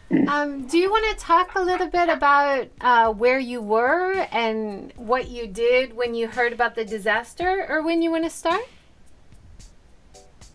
Do you want to talk a little bit about where you were and what you did when you heard about the disaster, or when you want to start?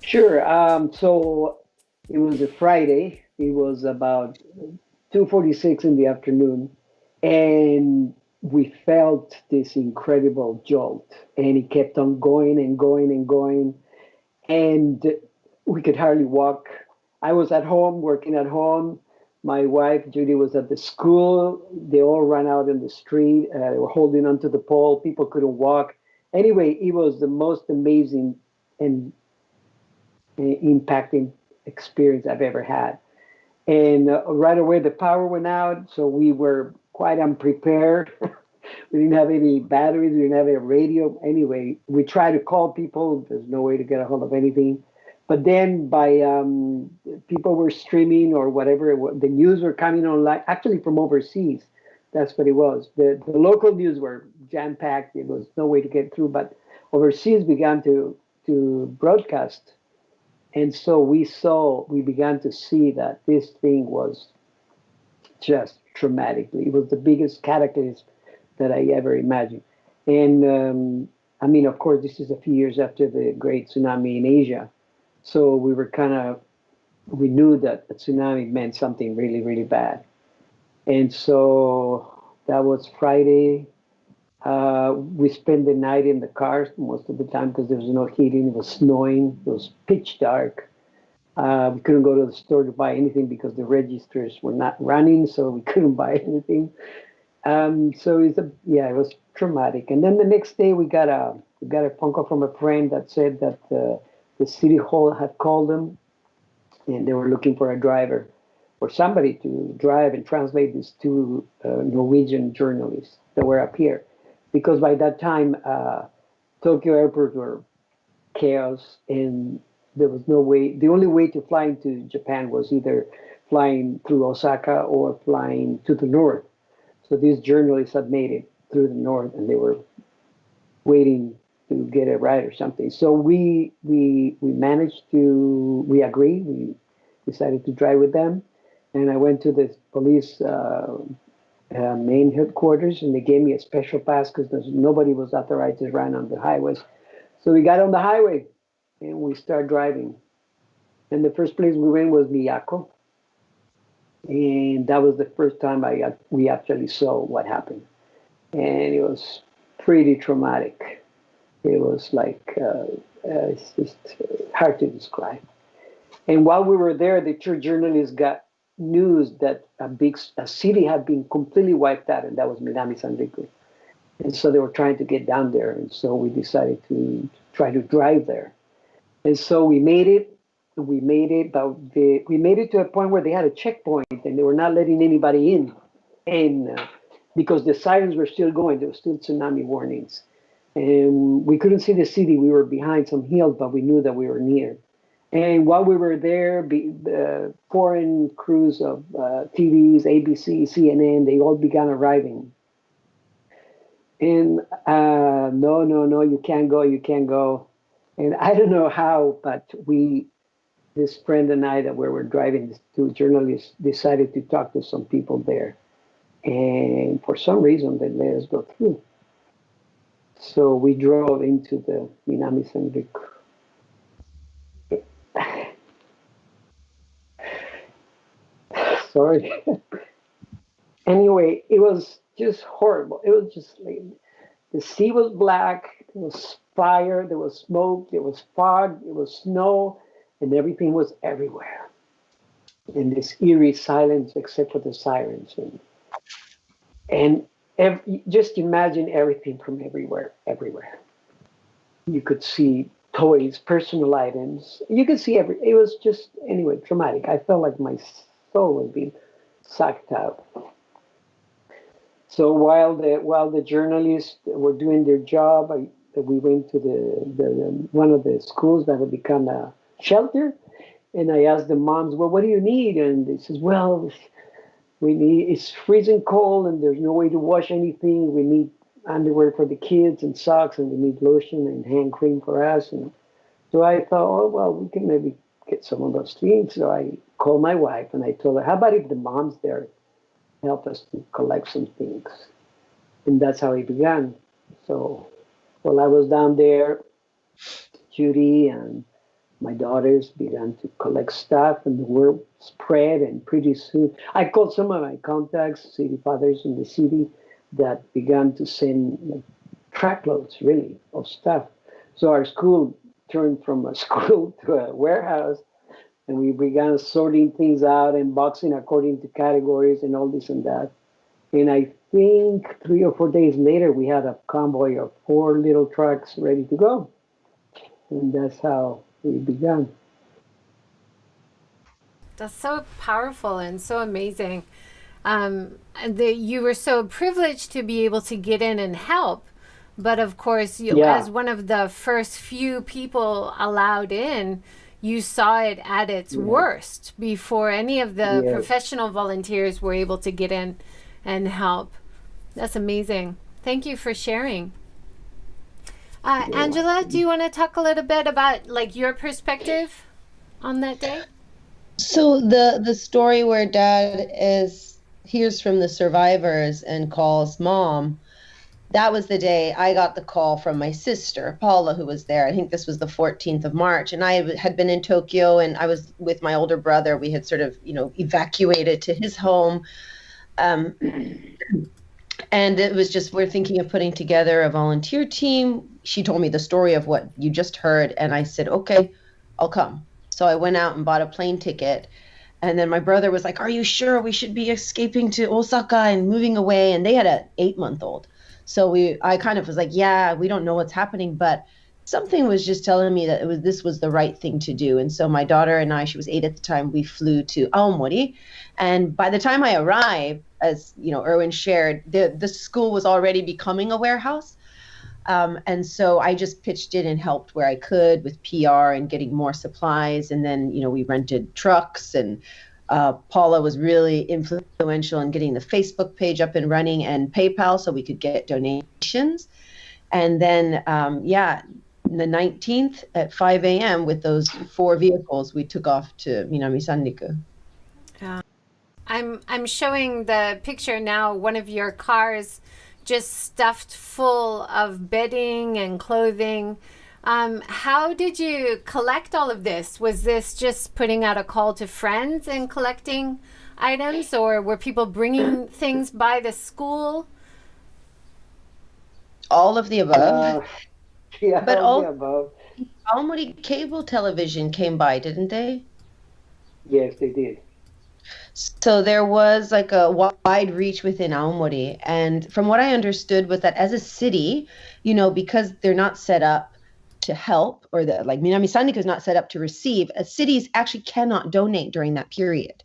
Sure. So it was a Friday. It was about 2:46 in the afternoon, and we felt this incredible jolt, and it kept on going and going and going, and we could hardly walk. I was at home, working at home. My wife, Judy, was at the school. They all ran out in the street. They were holding onto the pole. People couldn't walk. Anyway, it was the most amazing and impacting experience I've ever had. And right away, the power went out, so we were quite unprepared. We didn't have any batteries, we didn't have a radio. Anyway, we tried to call people. There's no way to get a hold of anything. But then, by people were streaming or whatever, the news were coming online, actually from overseas. That's what it was. The local news were jam packed. There was no way to get through, but overseas began to broadcast, and so we began to see that this thing was just traumatically. It was the biggest cataclysm that I ever imagined. And I mean, of course, this is a few years after the great tsunami in Asia. So we were we knew that a tsunami meant something really, really bad. And so that was Friday. We spent the night in the cars most of the time because there was no heating. It was snowing. It was pitch dark. We couldn't go to the store to buy anything because the registers were not running, so we couldn't buy anything. So yeah, it was traumatic. And then the next day, we got a phone call from a friend that said that the city hall had called them, and they were looking for a driver or somebody to drive and translate these two Norwegian journalists that were up here, because by that time Tokyo airport were chaos, and there was no way. The only way to fly into Japan was either flying through Osaka or flying to the north. So these journalists had made it through the north, and they were waiting to get a ride or something. So we managed to we agreed. We decided to drive with them, and I went to the police main headquarters, and they gave me a special pass because nobody was authorized to run on the highways. So we got on the highway and we started driving. And the first place we went was Miyako, and that was the first time we actually saw what happened, and it was pretty traumatic. It was like it's just hard to describe. And while we were there, the church journalists got news that a city had been completely wiped out, and that was Minami Sanriku. And so they were trying to get down there, and so we decided to try to drive there. And so we made it. We made it, but we made it to a point where they had a checkpoint, and they were not letting anybody in, and because the sirens were still going, there were still tsunami warnings, and we couldn't see the city. We were behind some hills, but we knew that we were near. And while we were there, the foreign crews of TVs, ABC, CNN, they all began arriving. And no, no, no, you can't go, you can't go. And I don't know how, but this friend and I that we were driving, these two journalists, decided to talk to some people there. And for some reason, they let us go through. So we drove into the Minami Sanriku. Sorry. Anyway, it was just horrible. It was just like the sea was black, there was fire, there was smoke, there was fog, there was snow, and everything was everywhere. And this eerie silence, except for the sirens. And just imagine everything from everywhere, everywhere. You could see toys, personal items. You could see it was just, anyway, traumatic. I felt like my soul was being sucked out. So while the journalists were doing their job, we went to the one of the schools that had become a shelter, and I asked the moms, "Well, what do you need?" And they says, "Well, it's freezing cold, and there's no way to wash anything. We need underwear for the kids and socks, and we need lotion and hand cream for us." And so I thought, oh well, we can maybe get some of those things. So I called my wife and I told her, how about if the moms there help us to collect some things? And that's how it began. So while I was down there, Judy and my daughters began to collect stuff, and the word spread. And pretty soon, I called some of my contacts, city fathers in the city, that began to send like, truckloads, really, of stuff. So our school turned from a school to a warehouse, and we began sorting things out and boxing according to categories and all this and that. And I think 3 or 4 days later, we had a convoy of 4 little trucks ready to go. And that's how we began. That's so powerful and so amazing. And you were so privileged to be able to get in and help. But of course, Yeah, as one of the first few people allowed in, you saw it at its yeah, worst before any of the yes. professional volunteers were able to get in and help. That's amazing. Thank you for sharing. You're Angela, do welcome. you want to talk a little bit about like your perspective on that day? So the story where dad is hears from the survivors and calls mom, that was the day I got the call from my sister, Paula, who was there. I think this was the 14th of March. And I had been in Tokyo and I was with my older brother. We had sort of, evacuated to his home. Um, and it was just, we're thinking of putting together a volunteer team. She told me the story of what you just heard. And I said, okay, I'll come. So I went out and bought a plane ticket. And then my brother was like, are you sure we should be escaping to Osaka and moving away? And they had an 8-month-old. So I kind of was like, yeah, we don't know what's happening, but something was just telling me that this was the right thing to do. And so my daughter and I, she was 8 at the time, we flew to Aomori. And by the time I arrived, as Erwin shared, the school was already becoming a warehouse. And so I just pitched in and helped where I could with PR and getting more supplies. And then, we rented trucks, and Paula was really influential in getting the Facebook page up and running and PayPal so we could get donations. And then, the 19th at 5 a.m. with those 4 vehicles, we took off to Minami Sanriku. I'm showing the picture now. One of your cars just stuffed full of bedding and clothing. How did you collect all of this? Was this just putting out a call to friends and collecting items, or were people bringing things by the school? All of the above. Yeah, But all the all above. Aomori cable television came by, didn't they? Yes, they did. So there was like a wide reach within Aomori. And from what I understood was that as a city, because they're not set up to help, or like Minami Sanriku is not set up to receive, cities actually cannot donate during that period.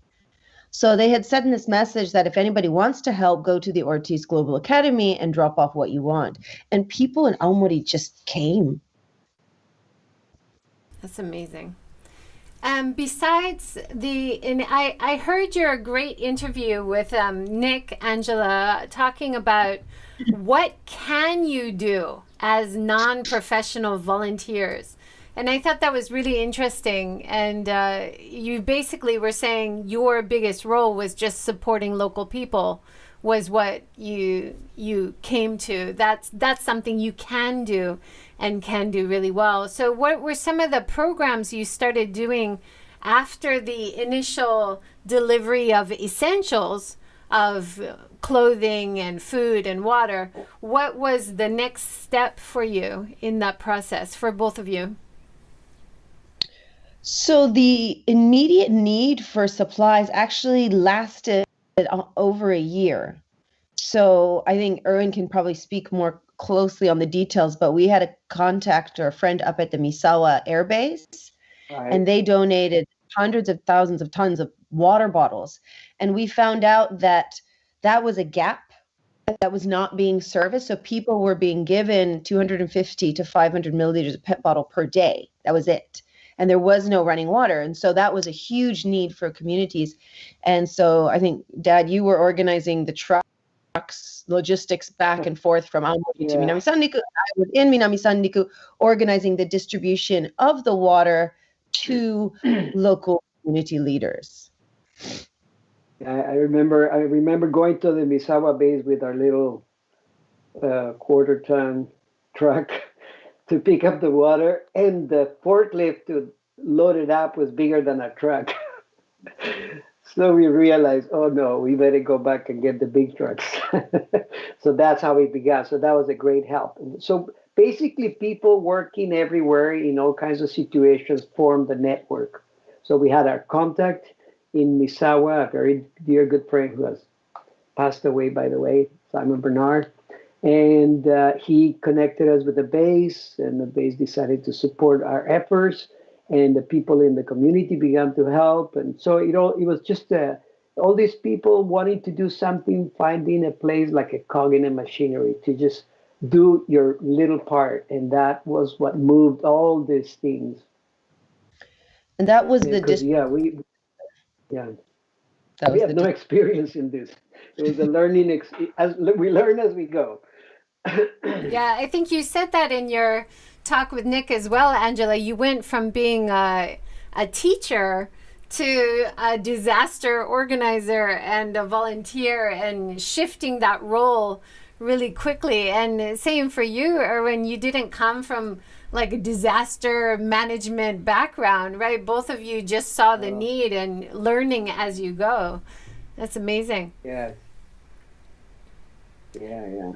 So they had sent this message that if anybody wants to help, go to the Ortiz Global Academy and drop off what you want. And people in Aomori just came. That's amazing. Besides I heard your great interview with Nick, Angela, talking about what can you do as non-professional volunteers. And I thought that was really interesting. And you basically were saying your biggest role was just supporting local people was what you came to. That's something you can do and can do really well. So what were some of the programs you started doing after the initial delivery of essentials of clothing and food and water? What was the next step for you in that process for both of you? So the immediate need for supplies actually lasted over a year. So I think Erwin can probably speak more closely on the details, but we had a contact or a friend up at the Misawa Air Base, Right. and they donated hundreds of thousands of tons of water bottles. And we found out that that was a gap that was not being serviced. So people were being given 250 to 500 milliliters of PET bottle per day. That was it. And there was no running water. And so that was a huge need for communities. And so I think, Dad, you were organizing the trucks, logistics back and forth from Aomori to Yeah. Minami Sanriku. I was in Minami Sanriku organizing the distribution of the water to local community leaders. I remember going to the Misawa base with our little quarter-ton truck to pick up the water, and the forklift to load it up was bigger than a truck. So we realized, oh no, we better go back and get the big trucks. So that's how we began. So that was a great help. So basically, people working everywhere in all kinds of situations formed the network. So we had our contact in Misawa, a very dear good friend who has passed away, by the way, Simon Bernard. And he connected us with the base, and the base decided to support our efforts. And the people in the community began to help. And so it was just all these people wanting to do something, finding a place like a cog in a machinery to just do your little part. And that was what moved all these things. And that was the Because yeah, that we was have no experience in this. It was a learning as we learn as we go. Yeah, I think you said that in your talk with Nick as well, Angela. You went from being a teacher to a disaster organizer and a volunteer, and shifting that role really quickly. And same for you, Erwin, you didn't come from like a disaster management background, right? Both of you just saw the need and learning as you go. That's amazing. Yeah, yeah.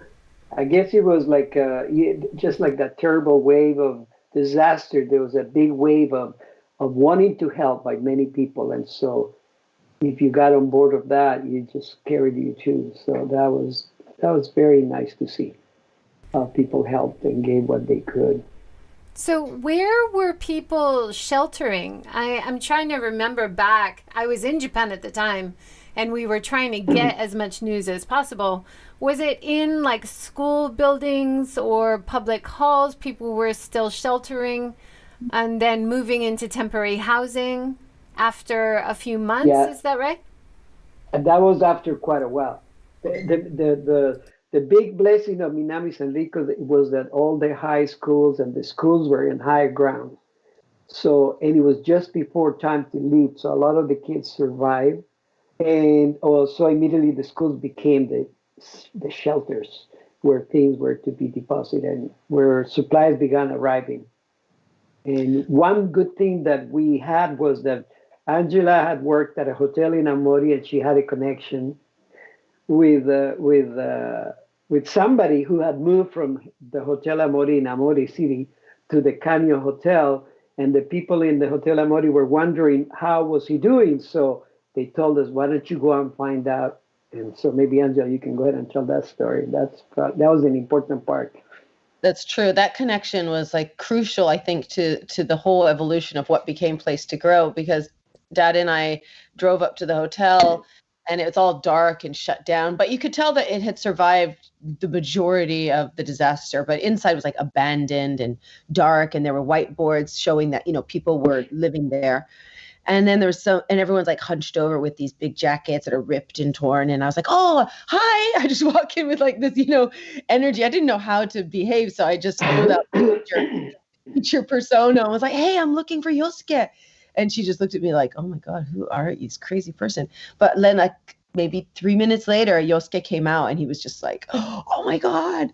I guess it was like just like that terrible wave of disaster. There was a big wave of wanting to help by many people, and so if you got on board of that, you just carried you too. So that was very nice to see how people helped and gave what they could. So, where were people sheltering? I'm trying to remember back. I was in Japan at the time, and we were trying to get as much news as possible. Was it in like school buildings or public halls? People were still sheltering and then moving into temporary housing after a few months. Yeah, Is that right? and that was after quite a while. The big blessing of Minami San Rico was that all the high schools and the schools were in higher ground. So, and it was just before time to leave. So a lot of the kids survived. And also immediately the schools became the shelters where things were to be deposited and where supplies began arriving. And one good thing that we had was that Angela had worked at a hotel in Amori, and she had a connection with with somebody who had moved from the Hotel Amori in Amori City to the Canyon Hotel, and the people in the Hotel Amori were wondering how was he doing. So they told us, "Why don't you go and find out?" And so maybe Angela, you can go ahead and tell that story. That was an important part. That's true. That connection was like crucial, I think, to the whole evolution of what became Place to Grow, because Dad and I drove up to the hotel and it was all dark and shut down, but you could tell that it had survived the majority of the disaster, but inside was like abandoned and dark, and there were whiteboards showing that, people were living there. And then and everyone's like hunched over with these big jackets that are ripped and torn. And I was like, oh, hi. I just walk in with like this, energy. I didn't know how to behave. So I just pulled out teacher persona and was like, hey, I'm looking for Yosuke. And she just looked at me like, oh my God, who are you? This crazy person. But then like maybe 3 minutes later, Yosuke came out and he was just like, oh my God.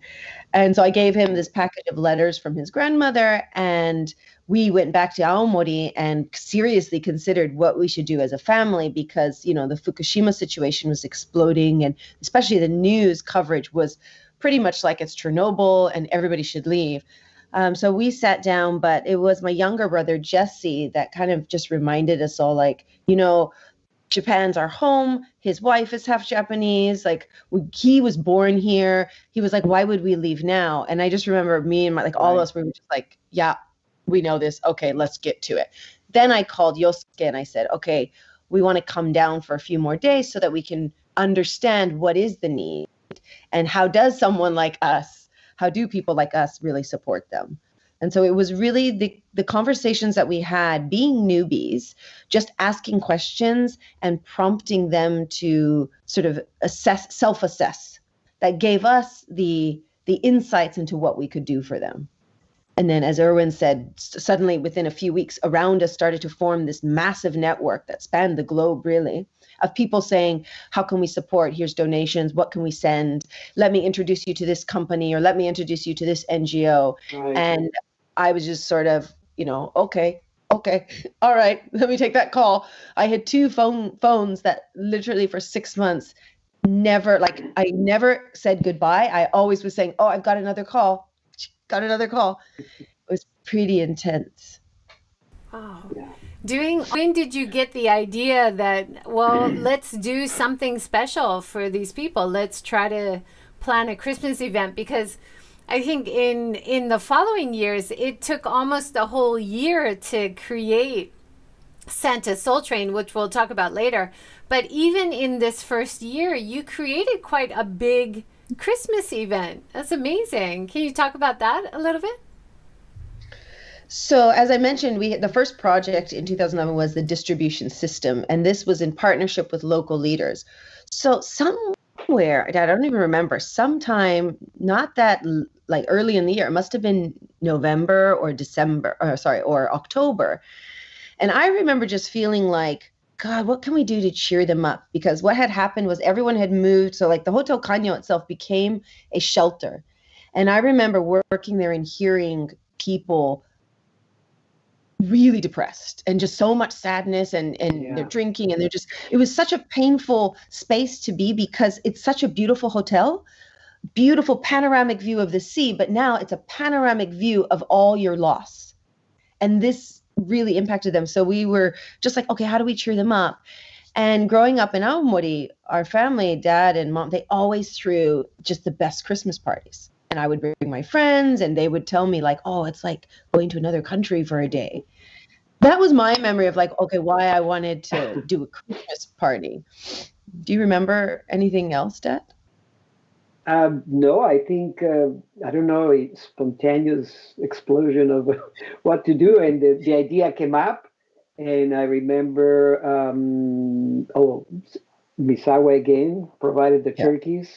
And so I gave him this package of letters from his grandmother, and we went back to Aomori and seriously considered what we should do as a family, because, the Fukushima situation was exploding, and especially the news coverage was pretty much like it's Chernobyl and everybody should leave. So we sat down, but it was my younger brother, Jesse, that kind of just reminded us all, like, Japan's our home. His wife is half Japanese. Like he was born here. He was like, why would we leave now? And I just remember me and all of us were just like, yeah, we know this. Okay, let's get to it. Then I called Yosuke and I said, okay, we want to come down for a few more days so that we can understand what is the need and how do people like us really support them? And so it was really the conversations that we had, being newbies, just asking questions and prompting them to sort of self-assess, that gave us the insights into what we could do for them. And then, as Erwin said, suddenly within a few weeks, around us started to form this massive network that spanned the globe, really, of people saying, how can we support? Here's donations. What can we send? Let me introduce you to this company, or let me introduce you to this NGO. Right. And I was just sort of, okay, all right, let me take that call. I had two phones that literally for 6 months, I never said goodbye. I always was saying, oh, I've got another call. It was pretty intense. Oh. Yeah. When did you get the idea that, well, let's do something special for these people? Let's try to plan a Christmas event, because I think in the following years, it took almost a whole year to create Santa Soul Train, which we'll talk about later. But even in this first year, you created quite a big Christmas event. That's amazing. Can you talk about that a little bit? So, as I mentioned, the first project in 2011 was the distribution system, and this was in partnership with local leaders. So, somewhere, I don't even remember, sometime not that like early in the year, it must have been November or or October. And I remember just feeling like, God, what can we do to cheer them up? Because what had happened was everyone had moved. So like the Hotel Caño itself became a shelter. And I remember working there and hearing people really depressed and just so much sadness, and they're drinking, and it was such a painful space to be, because it's such a beautiful hotel, beautiful panoramic view of the sea, but now it's a panoramic view of all your loss. And this really impacted them. So we were just like, okay, how do we cheer them up? And growing up in Aomori, our family, dad and mom, they always threw just the best Christmas parties. And I would bring my friends, and they would tell me like, oh, it's like going to another country for a day. That was my memory of like, okay, why I wanted to do a Christmas party. Do you remember anything else, Dad? No, I think, I don't know, a spontaneous explosion of what to do. And the idea came up. And I remember, Misawa again provided the turkeys.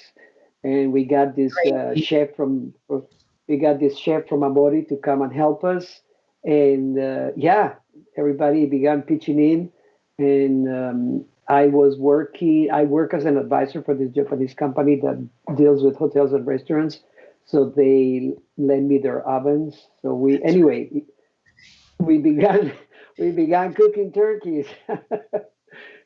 And we got this chef from Amori to come and help us. And everybody began pitching in. And I work as an advisor for this Japanese company that deals with hotels and restaurants. So they lend me their ovens. So we began cooking turkeys.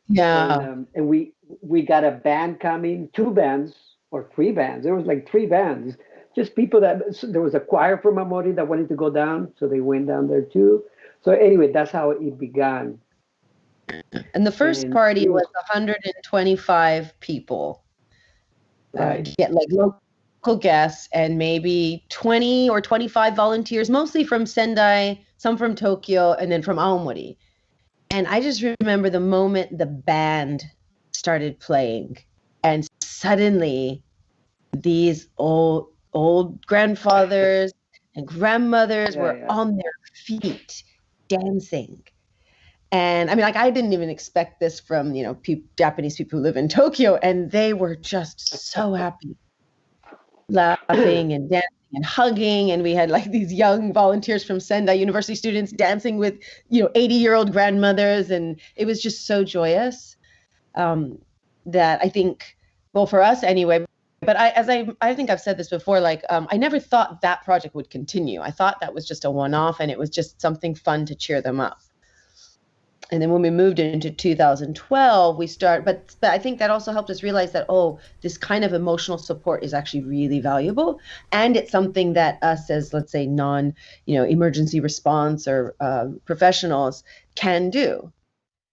Yeah. And we got a band coming, 2 bands or 3 bands. There was like 3 bands, just people there was a choir from Amori that wanted to go down. So they went down there too. So anyway, that's how it began. And the first party was 125 people. Right. Get like local guests and maybe 20 or 25 volunteers, mostly from Sendai, some from Tokyo, and then from Aomori. And I just remember the moment the band started playing, and suddenly these old grandfathers and grandmothers were on their feet dancing. And I mean, like, I didn't even expect this from, Japanese people who live in Tokyo, and they were just so happy, laughing and dancing and hugging. And we had like these young volunteers from Sendai University students dancing with, 80-year-old grandmothers. And it was just so joyous that I think, well, for us anyway, but I think I've said this before, like, I never thought that project would continue. I thought that was just a one-off, and it was just something fun to cheer them up. And then when we moved into 2012, but I think that also helped us realize that, this kind of emotional support is actually really valuable. And it's something that us as, let's say, emergency response or professionals can do.